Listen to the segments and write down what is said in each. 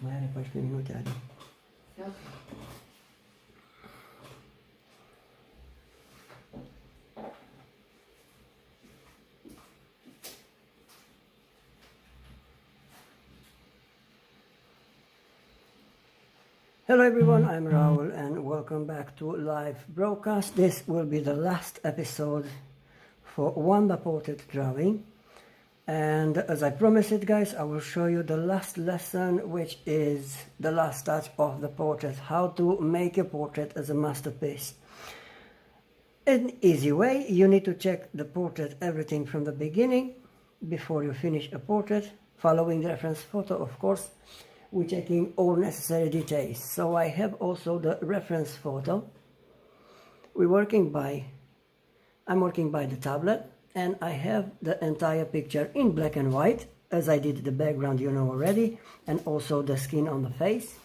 Magari qualche minuto. Okay. Hello everyone, I'm Raul and welcome back to live broadcast. This will be the last episode for Wanda portrait drawing. And as I promised it, guys, I will show you the last lesson, which is the last touch of the portrait, how to make a portrait as a masterpiece. An easy way, you need to check the portrait, everything from the beginning, before you finish a portrait, following the reference photo, of course. We're checking all necessary details. So I have also the reference photo. I'm working by the tablet, and I have the entire picture in black and white, as I did the background, you know already, and also the skin on the face.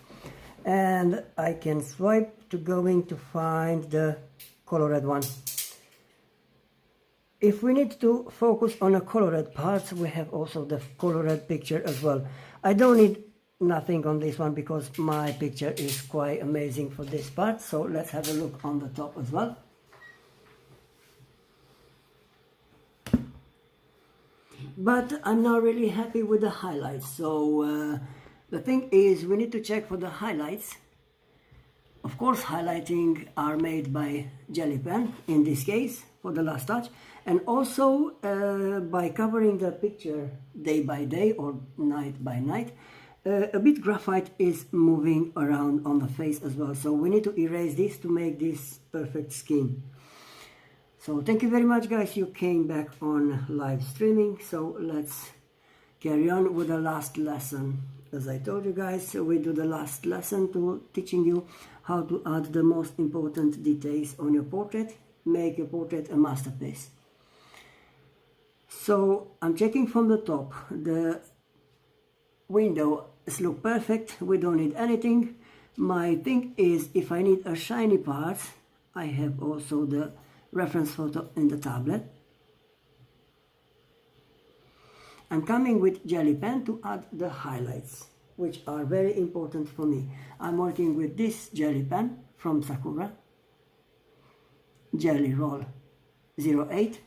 And I can swipe to going to find the colored one. If we need to focus on a colored parts, we have also the colored picture as well. I don't need nothing on this one because my picture is quite amazing for this part. So let's have a look on the top as well. But I'm not really happy with the highlights. So the thing is, we need to check for the highlights. Of course, highlighting are made by jelly pen in this case for the last touch, and also by covering the picture day by day or night by night. A bit graphite is moving around on the face as well, so we need to erase this to make this perfect skin. So thank you very much, guys, you came back on live streaming. So let's carry on with the last lesson. As I told you guys, we do the last lesson to teaching you how to add the most important details on your portrait, make your portrait a masterpiece. So I'm checking from the top, the window look perfect, we don't need anything. My thing is, if I need a shiny part, I have also the reference photo in the tablet. I'm coming with jelly pen to add the highlights, which are very important for me. I'm working with this jelly pen from Sakura, Jelly Roll 08.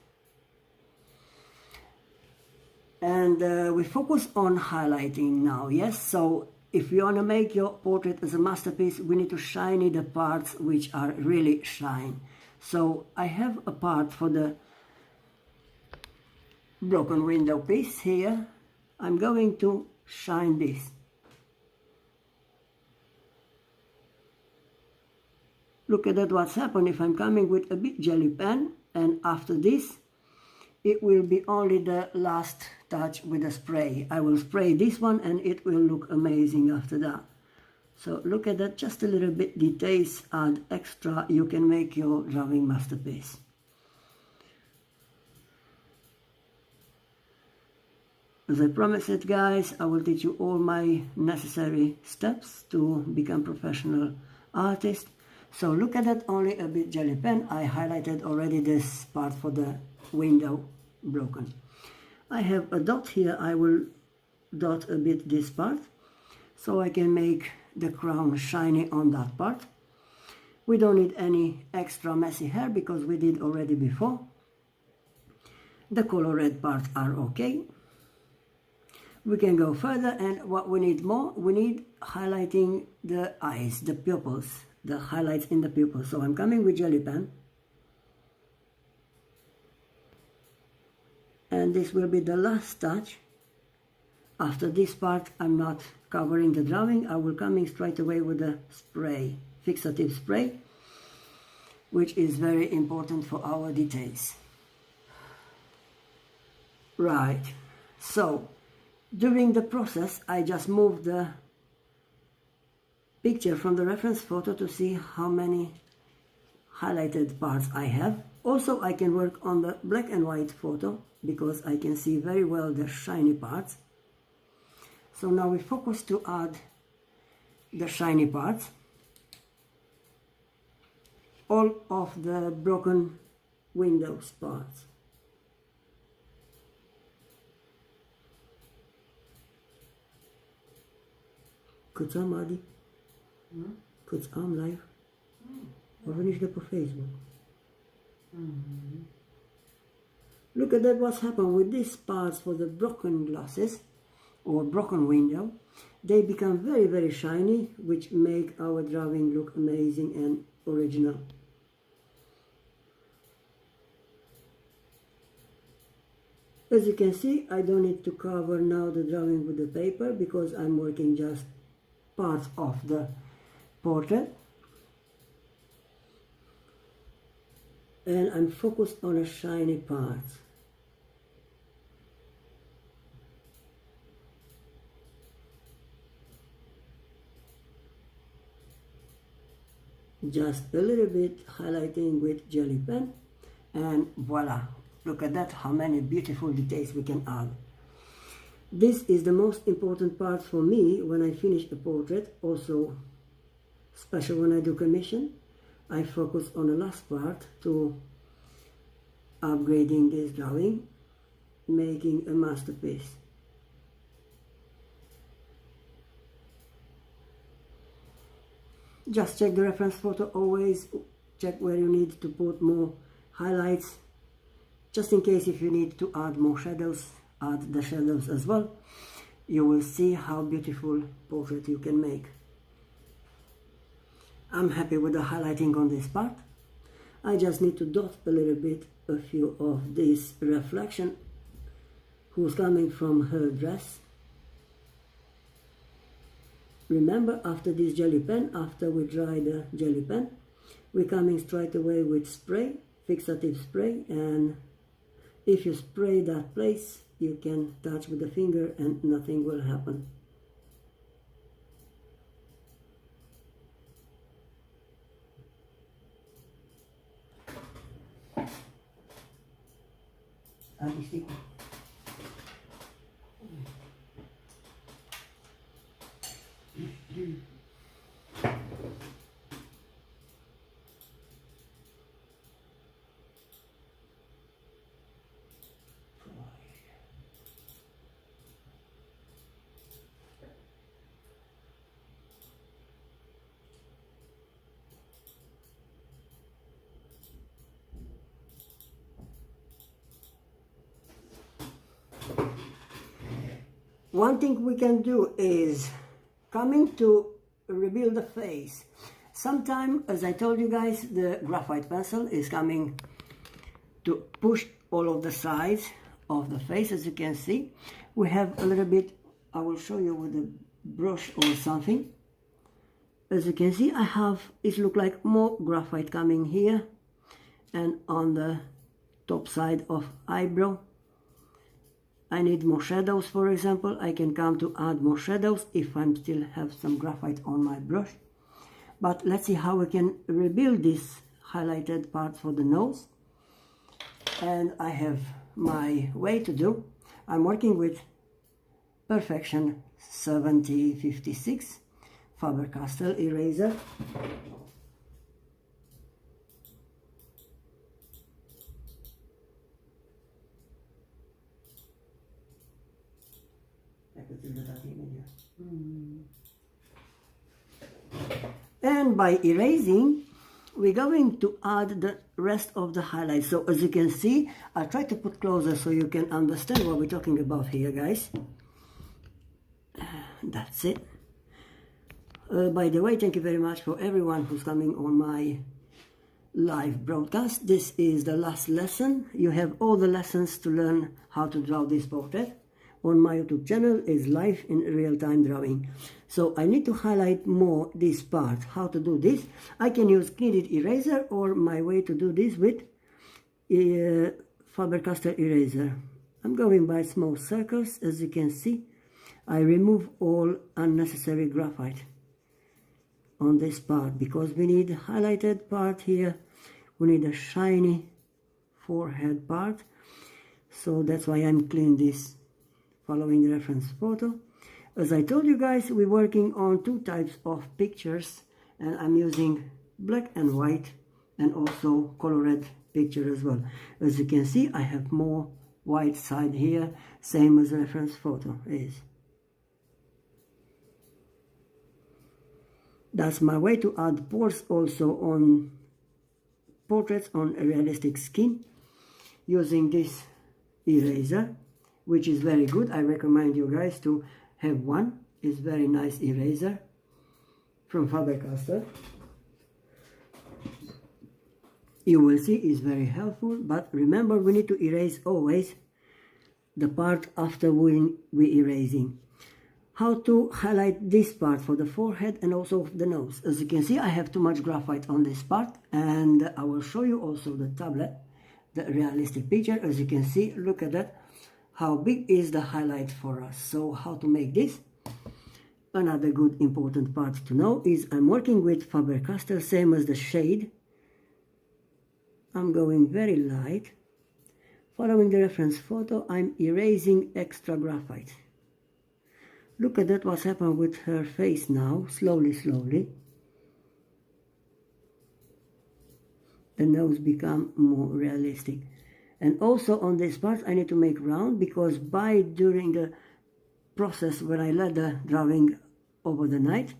And we focus on highlighting now, yes? So if you want to make your portrait as a masterpiece, we need to shiny the parts which are really shine. So I have a part for the broken window piece here. I'm going to shine this. Look at that, what's happened if I'm coming with a big jelly pen, and after this it will be only the last touch with a spray. I will spray this one and it will look amazing after that. So look at that, just a little bit details, add extra, you can make your drawing masterpiece. As I promised it, guys, I will teach you all my necessary steps to become professional artist. So look at that, only a bit jelly pen. I highlighted already this part for the window broken. I have a dot here, I will dot a bit this part so I can make the crown shiny on that part. We don't need any extra messy hair because we did already before. The color red parts are okay. We can go further, and what we need more, we need highlighting the eyes, the pupils, the highlights in the pupils. So I'm coming with jelly pen. And this will be the last touch. After this part, I'm not covering the drawing. I will coming straight away with the spray, fixative spray, which is very important for our details. Right, so during the process, I just moved the picture from the reference photo to see how many highlighted parts I have. Also, I can work on the black and white photo because I can see very well the shiny parts. So now we focus to add the shiny parts. All of the broken windows parts. Kuts am, Adi? Kuts am live? Of ben is dat op Facebook? Look at that, what's happened with these parts for the broken glasses or broken window. They become very, very shiny, which make our drawing look amazing and original. As you can see, I don't need to cover now the drawing with the paper because I'm working just parts of the portrait. And I'm focused on a shiny part. Just a little bit highlighting with jelly pen, and voila, look at that, how many beautiful details we can add. This is the most important part for me when I finish a portrait, also special when I do commission. I focus on the last part to upgrading this drawing, making a masterpiece. Just check the reference photo, always check where you need to put more highlights, just in case if you need to add more shadows, add the shadows as well. You will see how beautiful portrait you can make. I'm happy with the highlighting on this part. I just need to dot a little bit a few of this reflection who's coming from her dress. Remember, after this jelly pen, after we dry the jelly pen, we're coming straight away with spray, fixative spray, and if you spray that place, you can touch with the finger and nothing will happen. One thing we can do is coming to reveal the face. Sometimes, as I told you guys, the graphite pencil is coming to push all of the sides of the face. As you can see, we have a little bit, I will show you with a brush or something. As you can see, I have, it look like more graphite coming here and on the top side of eyebrow. I need more shadows, for example. I can come to add more shadows if I still have some graphite on my brush. But let's see how we can rebuild this highlighted part for the nose. And I have my way to do. I'm working with Perfection 7056 Faber-Castell eraser. And by erasing, we're going to add the rest of the highlights. So as you can see, I'll try to put closer so you can understand what we're talking about here, guys. That's it. By the way, thank you very much for everyone who's coming on my live broadcast. This is the last lesson. You have all the lessons to learn how to draw this portrait. On my YouTube channel is live in real-time drawing. So I need to highlight more this part. How to do this? I can use kneaded eraser, or my way to do this with Faber-Castell eraser. I'm going by small circles. As you can see, I remove all unnecessary graphite on this part because we need a highlighted part here. We need a shiny forehead part. So that's why I'm cleaning this, following the reference photo. As I told you guys, we're working on two types of pictures, and I'm using black and white and also colored picture as well. As you can see, I have more white side here, same as reference photo is. That's my way to add pores also on portraits on a realistic skin, using this eraser, which is very good. I recommend you guys to have one. It's very nice eraser from Faber-Castell. You will see it's very helpful, but remember, we need to erase always the part after we erasing. How to highlight this part for the forehead and also the nose. As you can see, I have too much graphite on this part, and I will show you also the tablet, the realistic picture. As you can see, look at that, how big is the highlight for us. So how to make this? Another good important part to know is I'm working with Faber-Castell, same as the shade. I'm going very light. Following the reference photo, I'm erasing extra graphite. Look at that, what's happened with her face now, slowly, slowly. The nose become more realistic. And also on this part, I need to make round, because during the process when I let the drawing over the night,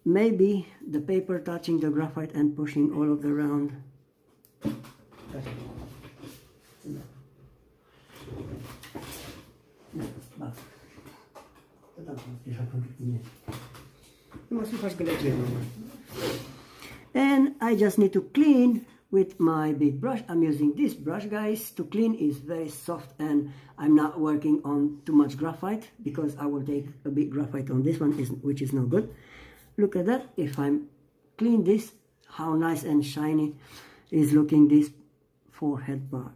maybe the paper touching the graphite and pushing all of the round. And I just need to clean with my big brush. I'm using this brush, guys, to clean. Is very soft, and I'm not working on too much graphite, because I will take a big graphite on this one, which is no good. Look at that. If I'm clean this, how nice and shiny is looking this forehead part.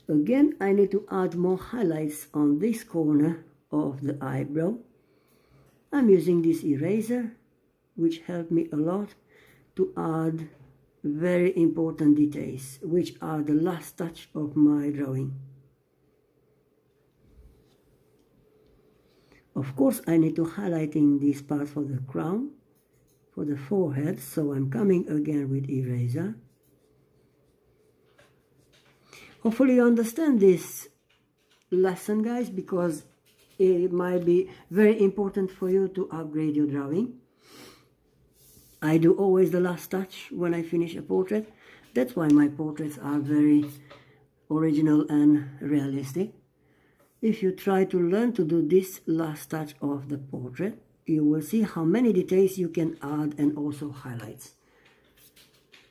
Again, I need to add more highlights on this corner of the eyebrow. I'm using this eraser, which helped me a lot to add very important details, which are the last touch of my drawing. Of course, I need to highlighting this part for the crown, for the forehead, so I'm coming again with eraser. Hopefully you understand this lesson, guys, because it might be very important for you to upgrade your drawing. I do always the last touch when I finish a portrait. That's why my portraits are very original and realistic. If you try to learn to do this last touch of the portrait, you will see how many details you can add and also highlights.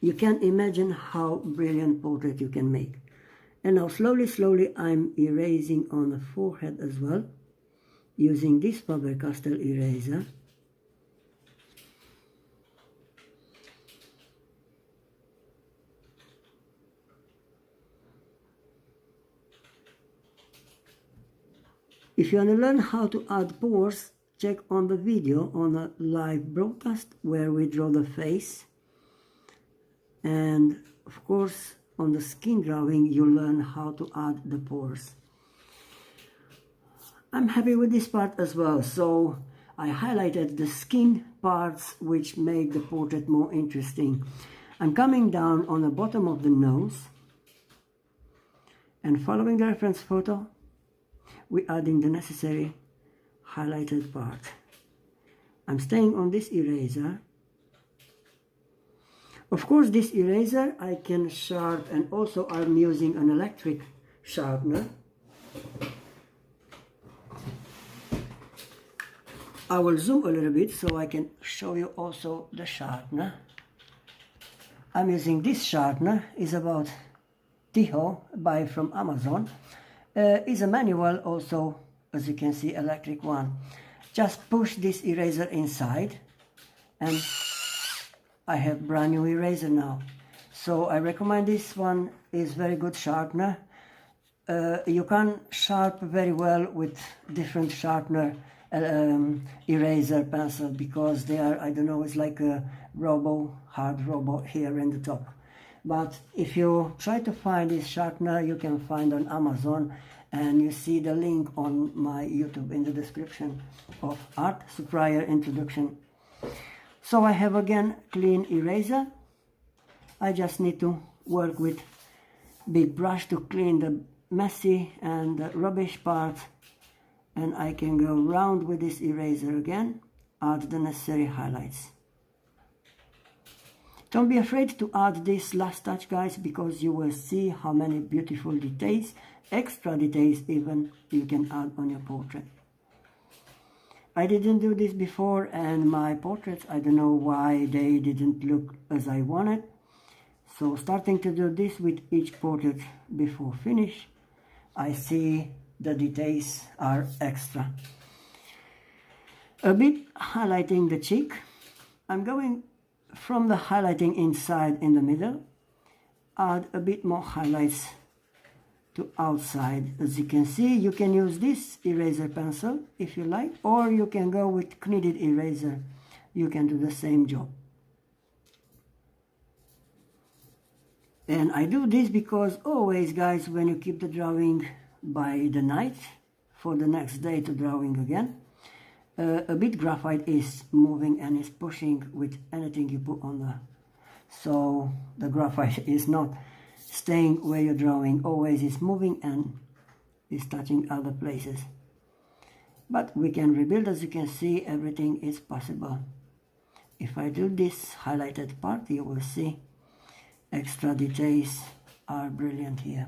You can imagine how brilliant portrait you can make. And now slowly, slowly I'm erasing on the forehead as well, using this Faber-Castell eraser. If you want to learn how to add pores, check on the video on a live broadcast where we draw the face. And of course, on the skin drawing, you learn how to add the pores. I'm happy with this part as well, so I highlighted the skin parts which make the portrait more interesting. I'm coming down on the bottom of the nose, and following the reference photo, we're adding the necessary highlighted part. I'm staying on this eraser. Of course, this eraser I can sharpen, and also I'm using an electric sharpener. I will zoom a little bit so I can show you also the sharpener. I'm using this sharpener. It's about Tiho, buy from Amazon. It's a manual also, as you can see, electric one. Just push this eraser inside and I have brand new eraser now. So I recommend this one. Is very good sharpener. You can sharpen very well with different sharpener eraser pencil, because they are, I don't know, it's like a hard robo here in the top. But if you try to find this sharpener, you can find on Amazon, and you see the link on my YouTube in the description of Art Supplier Introduction. So I have again clean eraser. I just need to work with big brush to clean the messy and the rubbish part, and I can go round with this eraser again, add the necessary highlights. Don't be afraid to add this last touch, guys, because you will see how many beautiful details, extra details even, you can add on your portrait. I didn't do this before, and my portraits, I don't know why they didn't look as I wanted. So starting to do this with each portrait before finish, I see the details are extra. A bit highlighting the cheek. I'm going from the highlighting inside in the middle, add a bit more highlights to outside. As you can see, you can use this eraser pencil if you like, or you can go with kneaded eraser. You can do the same job. And I do this because always, guys, when you keep the drawing by the night for the next day to drawing again, a bit graphite is moving and is pushing with anything you put on there. So the graphite is not staying where you're drawing, always is moving and is touching other places. But we can rebuild. As you can see, everything is possible. If I do this highlighted part, you will see extra details are brilliant here.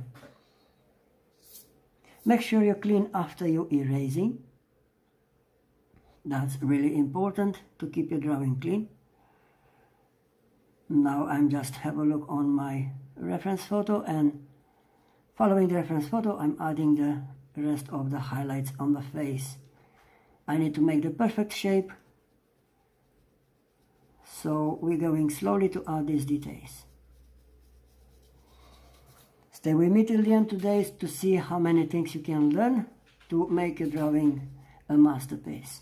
Make sure you clean after you erasing. That's really important to keep your drawing clean. Now I'm just have a look on my reference photo, and following the reference photo I'm adding the rest of the highlights on the face. I need to make the perfect shape, so we're going slowly to add these details. Stay with me till the end today to see how many things you can learn to make your drawing a masterpiece.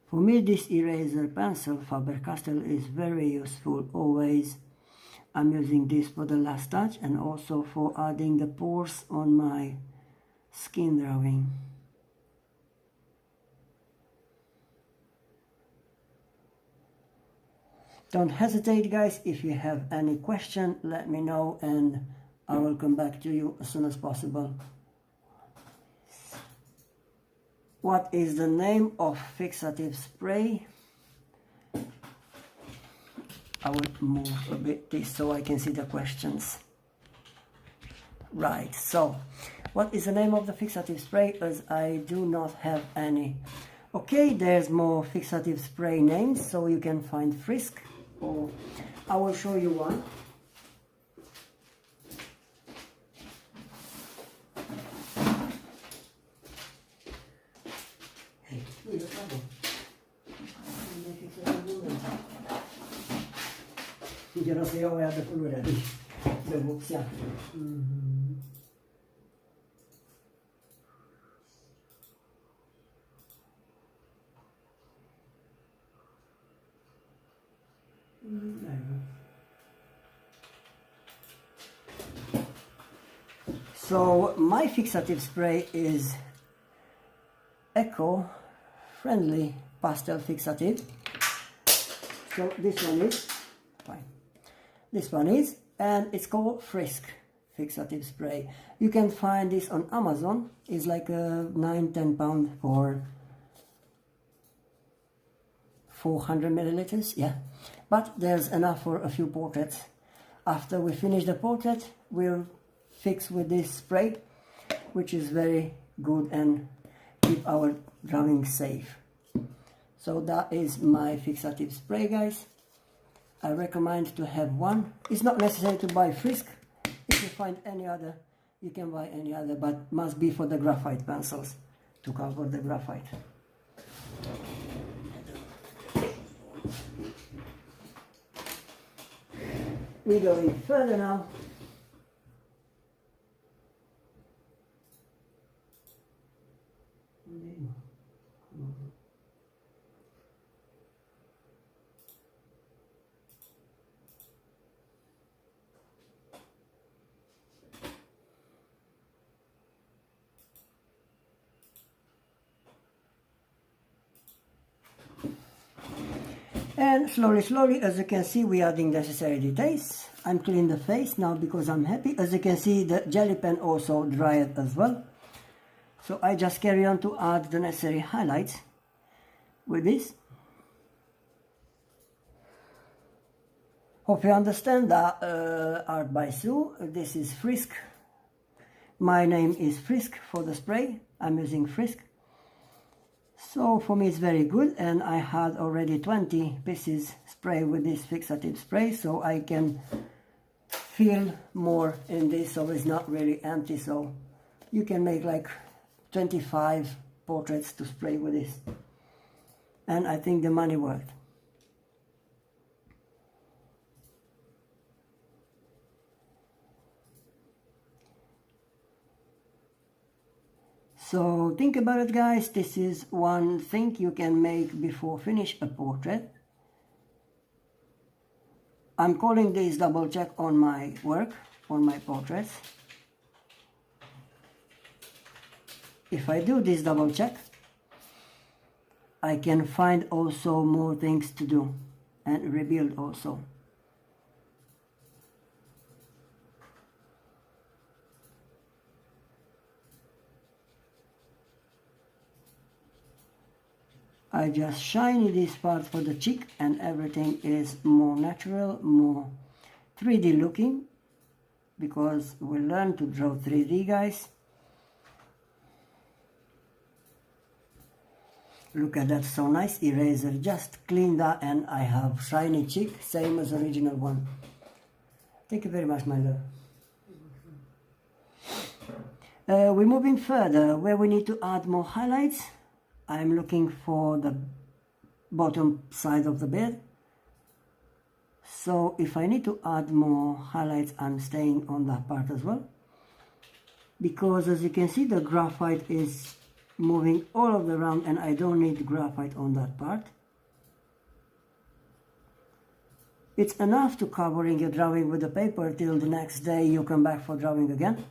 For me, this eraser pencil Faber-Castell is very useful always. I'm using this for the last touch and also for adding the pores on my skin drawing. Don't hesitate, guys. If you have any question, let me know and I will come back to you as soon as possible. What is the name of fixative spray? I will move a bit this so I can see the questions. Right, so what is the name of the fixative spray, as I do not have any. Okay, there's more fixative spray names, so you can find Frisk, or I will show you one. Yo no sé, yo voy a descubrir de boxear. So my fixative spray is eco-friendly pastel fixative. So this one is fine. This one is, and it's called Frisk fixative spray. You can find this on Amazon. It's like a 9-10 pound for 400 milliliters, yeah. But there's enough for a few portraits. After we finish the portrait, we'll fix with this spray, which is very good and keep our drawing safe. So that is my fixative spray, guys. I recommend to have one. It's not necessary to buy Frisk. If you find any other, you can buy any other, but must be for the graphite pencils to cover the graphite. We're going further now. And slowly, as you can see, we are adding necessary details. I'm cleaning the face now because I'm happy. As you can see, the jelly pen also dried as well. So I just carry on to add the necessary highlights with this. Hope you understand that art by Sue. This is Frisk. My name is Frisk for the spray. I'm using Frisk. So for me it's very good, and I had already 20 pieces spray with this fixative spray, so I can feel more in this, so it's not really empty. So you can make like 25 portraits to spray with this, and I think the money worked. So think about it, guys. This is one thing you can make before finish a portrait. I'm calling this double check on my work, on my portraits. If I do this double check, I can find also more things to do and rebuild also. I just shiny this part for the cheek, and everything is more natural, more 3D looking, because we learn to draw 3D, guys. Look at that, so nice eraser, just clean that, and I have shiny cheek, same as original one. Thank you very much, my love. We're moving further, where we need to add more highlights. I'm looking for the bottom side of the bed. So if I need to add more highlights, I'm staying on that part as well. Because as you can see, the graphite is moving all of the round, and I don't need graphite on that part. It's enough to covering your drawing with the paper till the next day you come back for drawing again.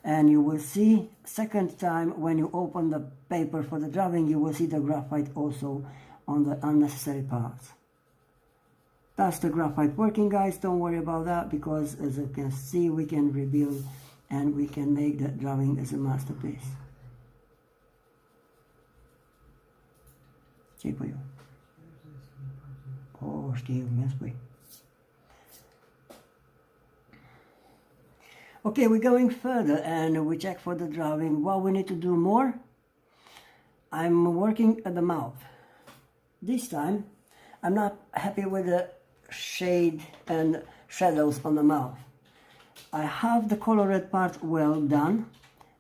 And you will see second time when you open the paper for the drawing, you will see the graphite also on the unnecessary parts. That's the graphite working, guys. Don't worry about that, because as you can see, we can rebuild and we can make that drawing as a masterpiece. Sì, poi io. Oh, Steve, yes, poi. Okay, we're going further, and we check for the drawing what we need to do more. I'm working at the mouth. This time, I'm not happy with the shade and shadows on the mouth. I have the colored part well done,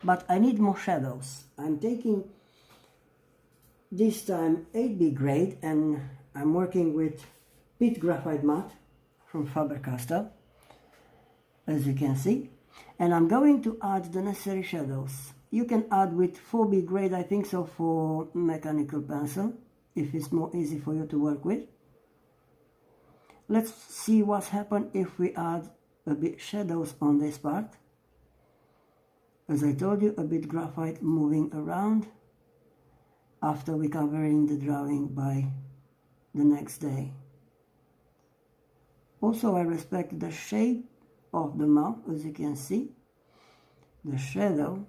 but I need more shadows. I'm taking this time 8B grade, and I'm working with Pit Graphite Matte from Faber-Castell, as you can see. And I'm going to add the necessary shadows. You can add with 4B grade, I think so, for mechanical pencil, if it's more easy for you to work with. Let's see what's happened if we add a bit shadows on this part. As I told you, a bit graphite moving around after we covering the drawing by the next day. Also, I respect the shape of the mouth, as you can see, the shadow.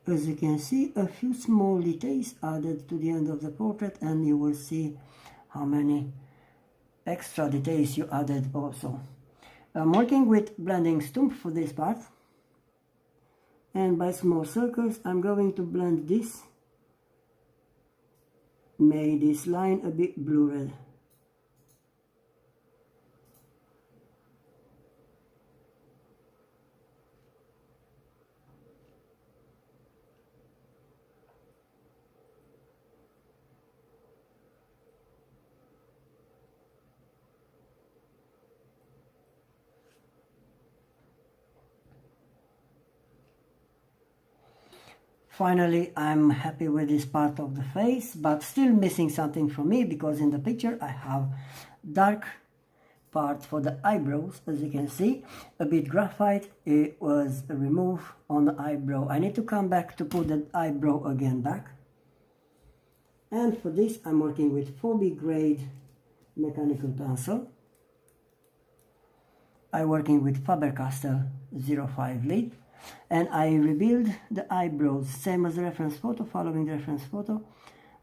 As you can see, a few small details added to the end of the portrait, and you will see how many extra details you added also. I'm working with blending stump for this part. And by small circles, I'm going to blend this, make this line a bit blurred. Finally, I'm happy with this part of the face, but still missing something from me, because in the picture I have dark part for the eyebrows. As you can see, a bit graphite, it was removed on the eyebrow. I need to come back to put the eyebrow again back. And for this I'm working with 4B grade mechanical pencil. I'm working with Faber-Castell 05 lead. And I rebuild the eyebrows, same as the reference photo, following the reference photo.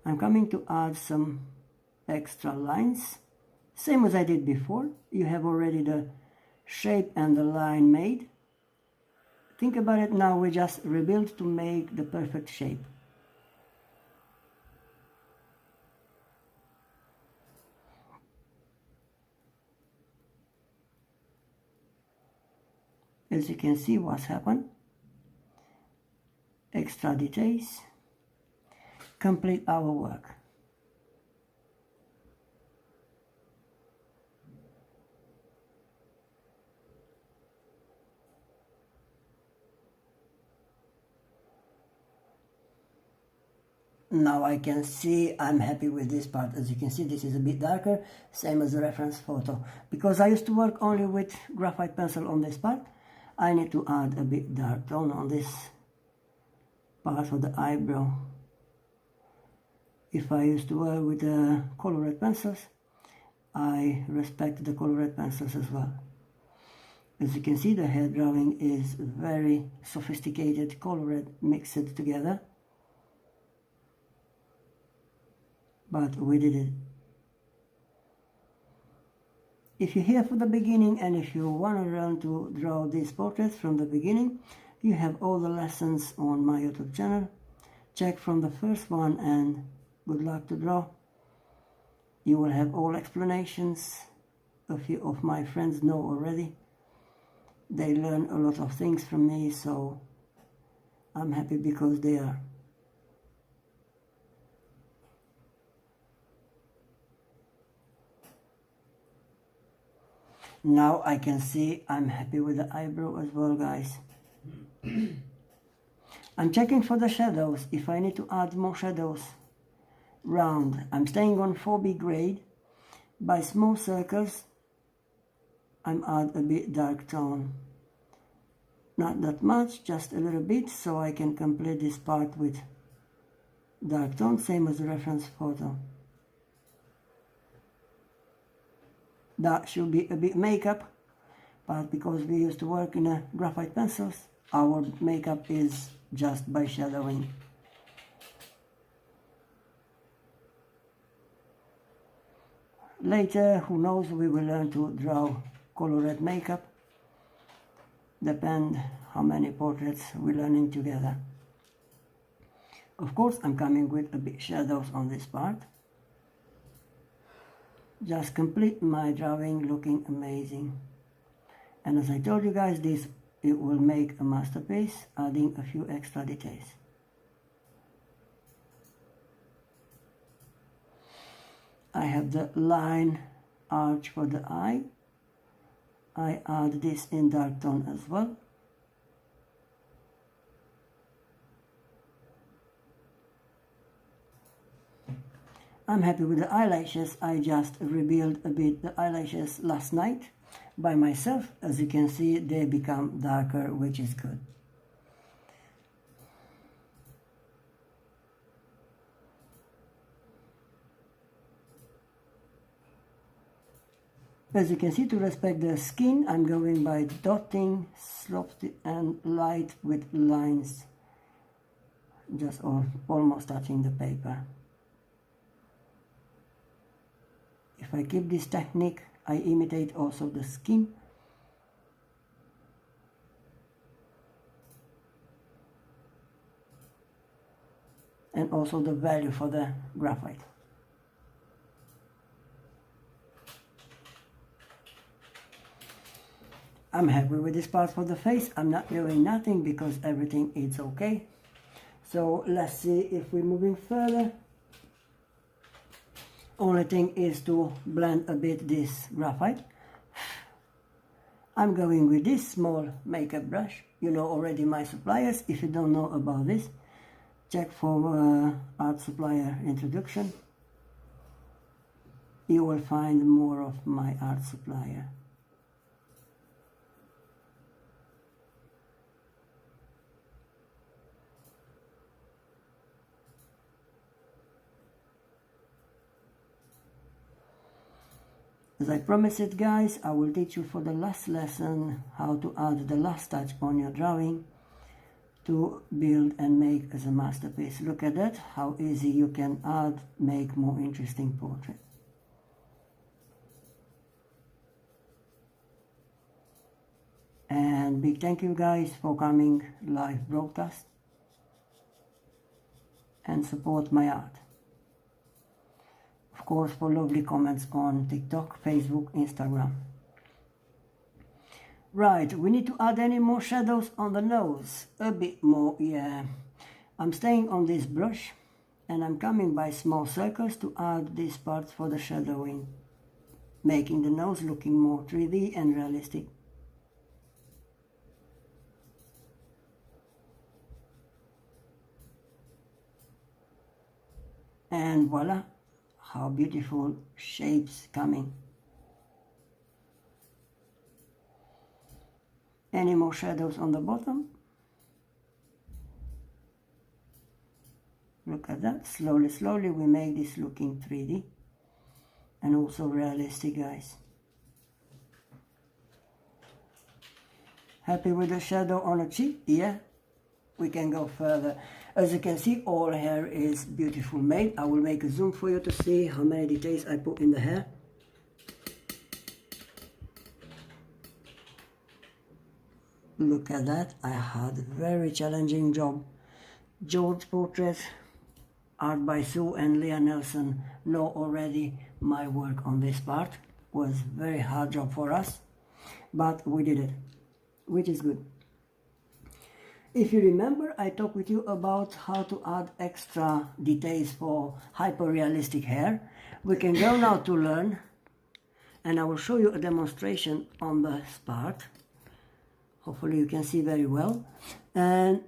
I'm coming to add some extra lines, same as I did before. You have already the shape and the line made. Think about it now, we just rebuild to make the perfect shape. As you can see what's happened. Extra details. Complete our work. Now I can see I'm happy with this part. As you can see, this is a bit darker, same as the reference photo. Because I used to work only with graphite pencil on this part, I need to add a bit dark tone on this part for the eyebrow. If I used to work with colored pencils, I respect the colored pencils as well. As you can see, the hair drawing is very sophisticated, colored, mixed together. But we did it. If you're here for the beginning and if you want to learn to draw these portraits from the beginning, you have all the lessons on my YouTube channel. Check from the first one and good luck to draw. You will have all explanations. A few of my friends know already. They learn a lot of things from me, so I'm happy because they are. Now I can see I'm happy with the eyebrow as well, guys. I'm checking for the shadows, if I need to add more shadows. Round, I'm staying on 4B grade. By small circles, I'm add a bit dark tone. Not that much, just a little bit, so I can complete this part with dark tone, same as the reference photo. That should be a bit makeup, but because we used to work in graphite pencils, our makeup is just by shadowing. Later, who knows, we will learn to draw colored makeup. Depend how many portraits we're learning together. Of course, I'm coming with a bit shadows on this part. Just complete my drawing looking amazing. And as I told you guys, it will make a masterpiece, adding a few extra details. I have the line arch for the eye. I add this in dark tone as well. I'm happy with the eyelashes. I just rebuilt a bit the eyelashes last night by myself. As you can see, they become darker, which is good. As you can see, to respect the skin, I'm going by dotting, soft and light with lines, just almost touching the paper. If I keep this technique, I imitate also the skin. And also the value for the graphite. I'm happy with this part for the face. I'm not doing nothing because everything is okay. So let's see if we're moving further. Only thing is to blend a bit this graphite. I'm going with this small makeup brush. You know already my suppliers. If you don't know about this, check for art supplier introduction. you will find more of my art supplier. As I promised it, guys, I will teach you for the last lesson how to add the last touch on your drawing to build and make as a masterpiece. Look at that, how easy you can add, make more interesting portrait. And big thank you guys for coming live broadcast and support my art. Of course, for lovely comments on TikTok, Facebook, Instagram. Right, we need to add any more shadows on the nose. A bit more, yeah. I'm staying on this brush and I'm coming by small circles to add these parts for the shadowing, making the nose looking more 3D and realistic. And voila, how beautiful shapes coming. Any more shadows on the bottom? Look at that, slowly, slowly we make this looking 3D and also realistic, guys. Happy with the shadow on the cheek? Yeah, we can go further. As you can see, all hair is beautiful made. I will make a zoom for you to see how many details I put in the hair. Look at that, I had a very challenging job. George portrait, art by Sue and Leah Nelson know already my work on this part. Was very hard job for us, but we did it, which is good. If you remember, I talked with you about how to add extra details for hyper-realistic hair. We can go now to learn, and I will show you a demonstration on this part. Hopefully you can see very well. And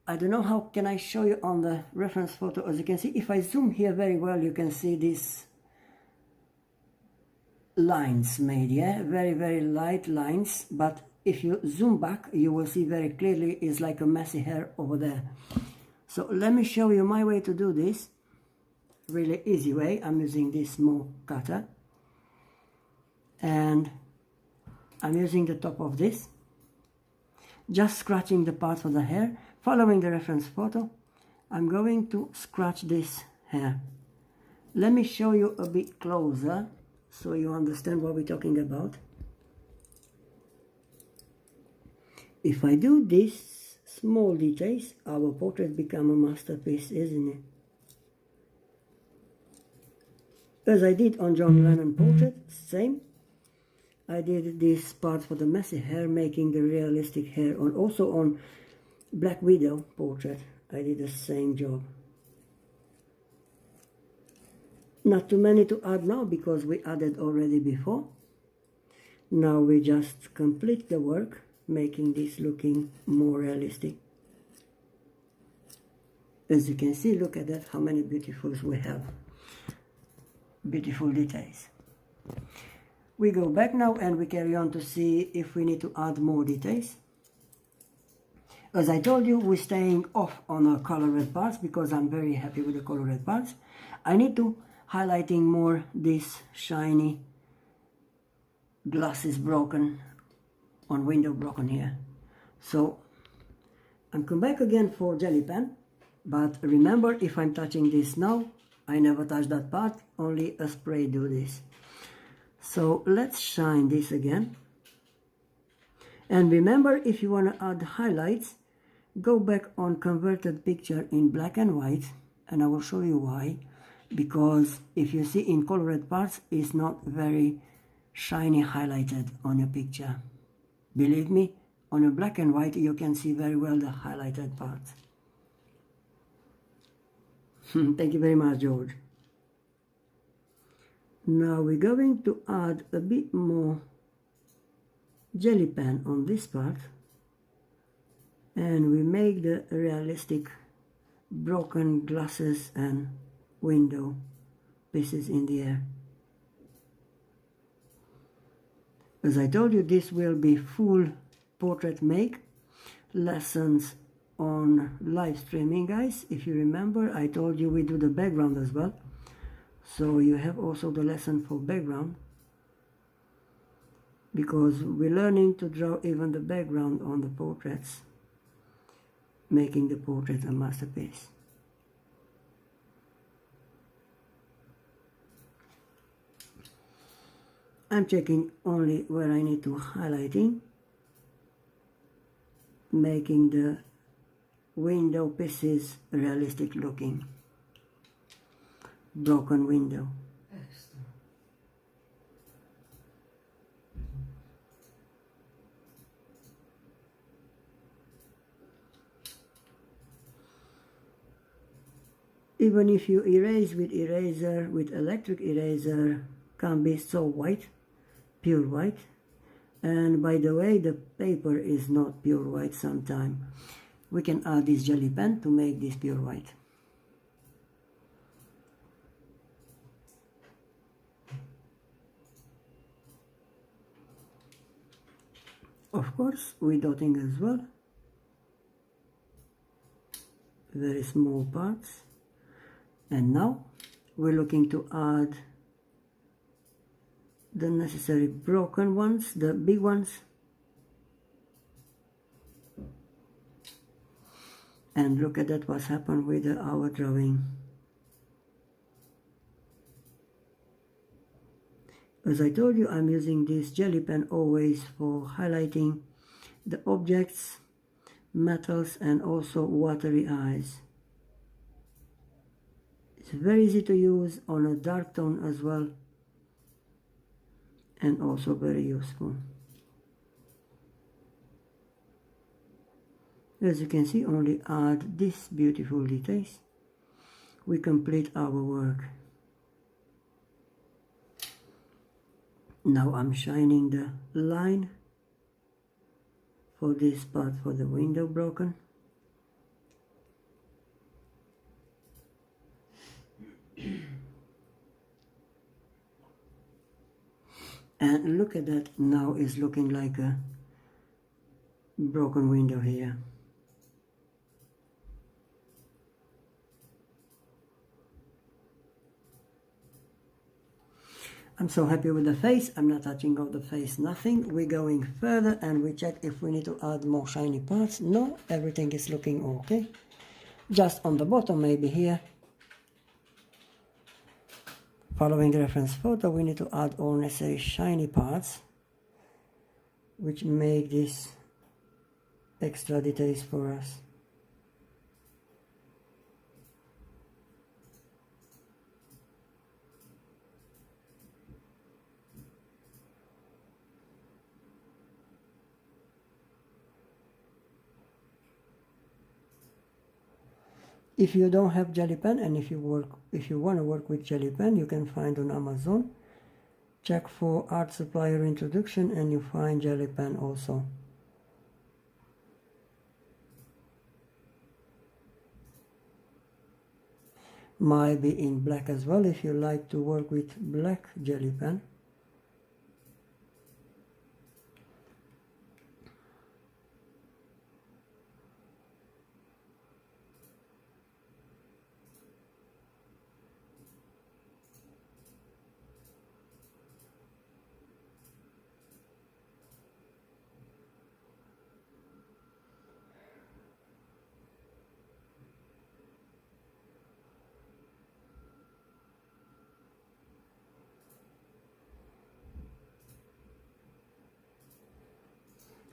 I don't know how can I show you on the reference photo. As you can see, if I zoom here very well, you can see these lines made, yeah? Very, very light lines, but if you zoom back, you will see very clearly it's like a messy hair over there. So let me show you my way to do this. Really easy way. I'm using this small cutter. And I'm using the top of this. Just scratching the part of the hair. Following the reference photo, I'm going to scratch this hair. Let me show you a bit closer so you understand what we're talking about. If I do these small details, our portrait become a masterpiece, isn't it? As I did on John Lennon portrait, same. I did this part for the messy hair, making the realistic hair. Also on Black Widow portrait, I did the same job. Not too many to add now because we added already before. Now we just complete the work, making this looking more realistic. As you can see, look at that, how many beautifuls we have. Beautiful details. We go back now and we carry on to see if we need to add more details. As I told you, we're staying off on our colored parts because I'm very happy with the colored parts. I need to highlighting more this shiny glasses broken on window broken here. So I'm come back again for jelly pen, but remember, if I'm touching this now, I never touch that part, only a spray do this. So let's shine this again. And remember, if you want to add highlights, go back on converted picture in black and white, and I will show you why. Because if you see in colored parts, it's not very shiny highlighted on your picture. Believe me, on a black and white you can see very well the highlighted parts. Thank you very much, George. Now we're going to add a bit more jelly pen on this part, and we make the realistic broken glasses and window pieces in the air. As I told you, this will be full portrait make lessons on live streaming, guys. If you remember, I told you we do the background as well, so you have also the lesson for background, because we're learning to draw even the background on the portraits, making the portrait a masterpiece. I'm checking only where I need to highlighting, making the window pieces realistic looking. Broken window. Even if you erase with eraser, with electric eraser, can't be so white, pure white. And by the way, the paper is not pure white sometimes. We can add this jelly pen to make this pure white. Of course, we're dotting as well. Very small parts. And now we're looking to add the necessary broken ones, the big ones. And look at that, what's happened with our drawing. As I told you, I'm using this jelly pen always for highlighting the objects, metals, and also watery eyes. It's very easy to use on a dark tone as well, and also very useful. As you can see, only add these beautiful details, we complete our work. Now I'm shining the line for this part, for the window broken. And look at that, now it's looking like a broken window here. I'm so happy with the face. I'm not touching off the face, nothing. We're going further and we check if we need to add more shiny parts. No, everything is looking okay. Just on the bottom, maybe here, following the reference photo, we need to add all necessary shiny parts, which make this extra details for us. If you don't have jelly pen, and if you want to work with jelly pen, you can find on Amazon. Check for art supplier introduction and you find jelly pen also. Might be in black as well if you like to work with black jelly pen.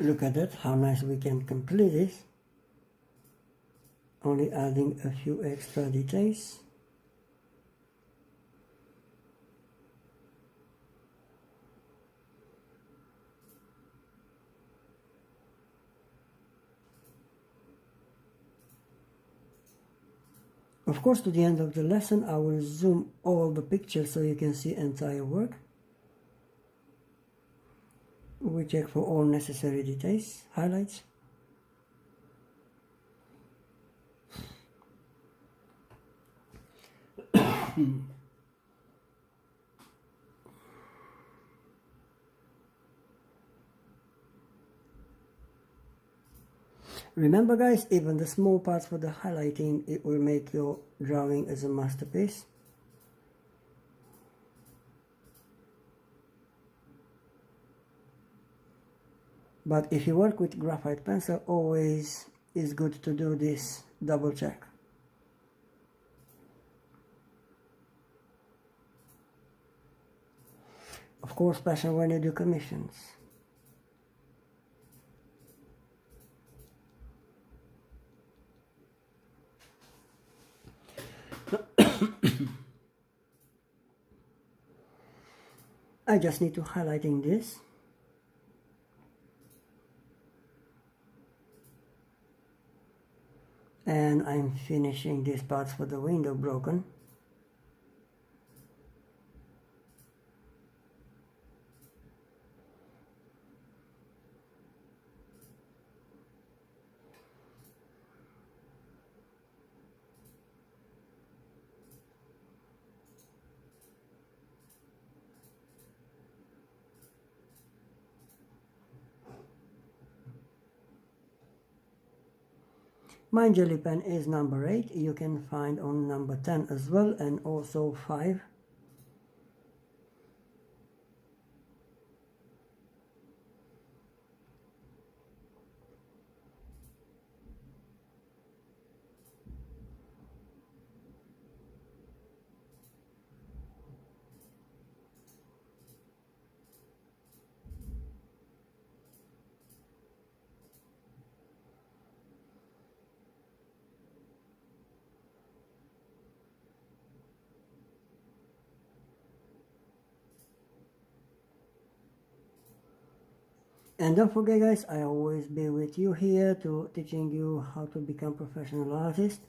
Look at that, how nice we can complete this. Only adding a few extra details. Of course, to the end of the lesson, I will zoom all the pictures so you can see entire work. We check for all necessary details, highlights. Remember guys, even the small parts for the highlighting, it will make your drawing as a masterpiece. But if you work with graphite pencil, always is good to do this double check. Of course, especially when you do commissions. I just need to highlighting this. And I'm finishing these parts for the window broken. My jelly pen is number 8. You can find on number 10 as well, and also 5. And don't forget guys, I always be with you here to teaching you how to become professional artist.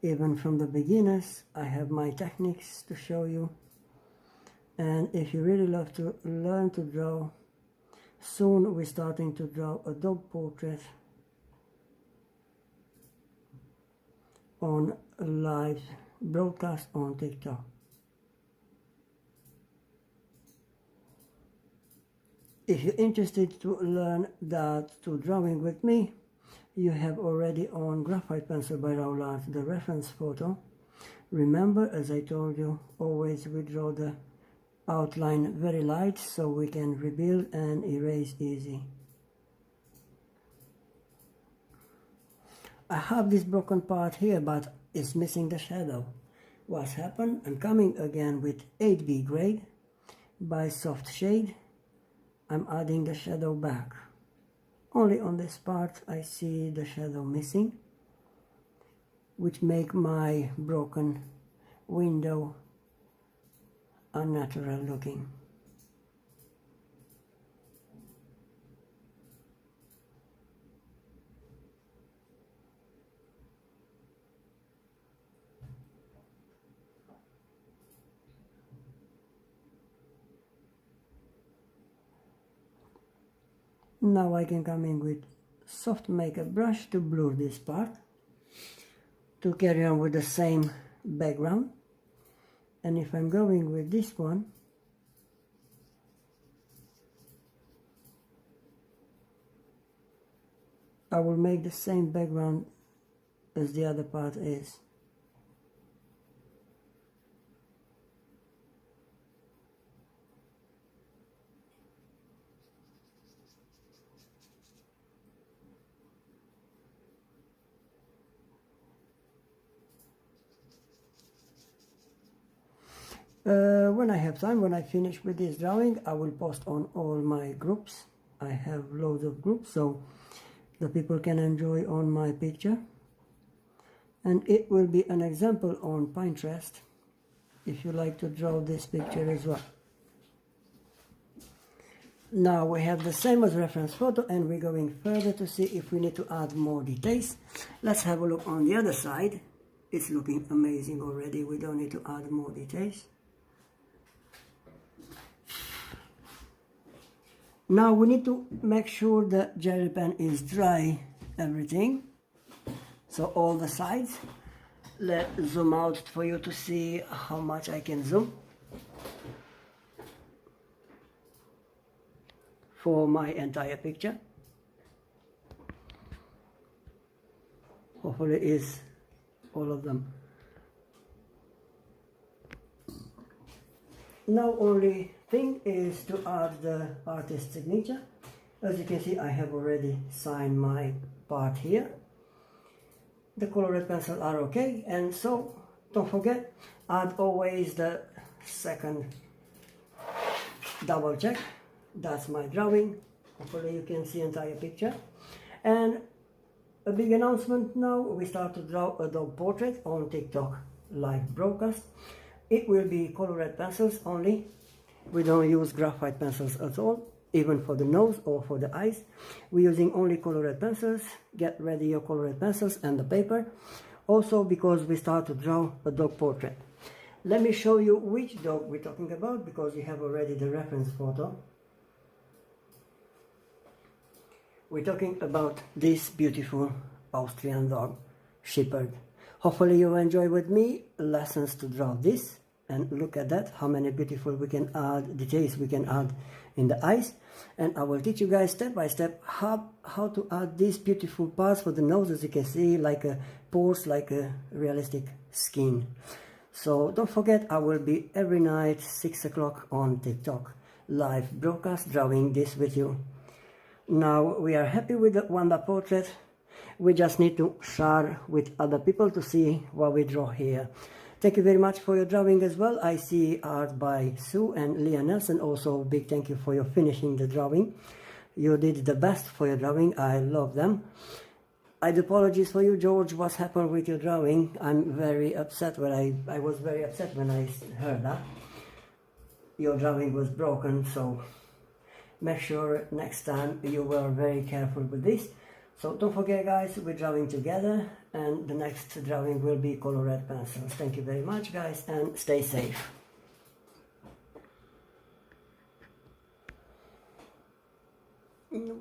Even from the beginners, I have my techniques to show you. And if you really love to learn to draw, soon we're starting to draw a dog portrait on a live broadcast on TikTok. If you're interested to learn that to drawing with me, you have already on Graphite Pencil by Raoul Art the reference photo. Remember, as I told you, always we draw the outline very light so we can rebuild and erase easy. I have this broken part here, but it's missing the shadow. What's happened? I'm coming again with 8B grade by Soft Shade. I'm adding the shadow back. Only on this part I see the shadow missing, which make my broken window unnatural looking. Now I can come in with soft makeup brush to blur this part, to carry on with the same background. And if I'm going with this one, I will make the same background as the other part is. When I have time, when I finish with this drawing, I will post on all my groups. I have loads of groups, so the people can enjoy on my picture. And it will be an example on Pinterest if you like to draw this picture as well. Now we have the same as reference photo, and we're going further to see if we need to add more details. Let's have a look on the other side. It's looking amazing already. We don't need to add more details. Now we need to make sure the jelly pen is dry, everything. So all the sides. Let's zoom out for you to see how much I can zoom for my entire picture. hopefully is all of them. Now only thing is to add the artist's signature. As you can see, I have already signed my part here. The colored pencils are okay, and so don't forget, add always the second double check. That's my drawing. Hopefully you can see entire picture. And a big announcement now, we start to draw a dog portrait on TikTok live broadcast. It will be colored pencils only. We don't use graphite pencils at all, even for the nose or for the eyes. We're using only colored pencils. Get ready your colored pencils and the paper. Also because we start to draw a dog portrait. Let me show you which dog we're talking about, because you have already the reference photo. We're talking about this beautiful Austrian dog, Shepherd. Hopefully you enjoy with me lessons to draw this, and look at that, how many beautiful we can add, details we can add in the eyes. And I will teach you guys step by step how to add these beautiful parts for the nose, as you can see, like a pores, like a realistic skin. So don't forget, I will be every night 6 o'clock on TikTok live broadcast drawing this with you. Now we are happy with the Wanda portrait. We just need to share with other people to see what we draw here. Thank you very much for your drawing as well. I see art by Sue and Leah Nelson. Also big thank you for your finishing the drawing. You did the best for your drawing. I love them. I do apologize for you, George, what's happened with your drawing. I'm very upset when I was very upset when I heard that. Your drawing was broken, so make sure next time you were very careful with this. So don't forget guys, we're drawing together, and the next drawing will be colored pencils. Thank you very much guys, and stay safe. No,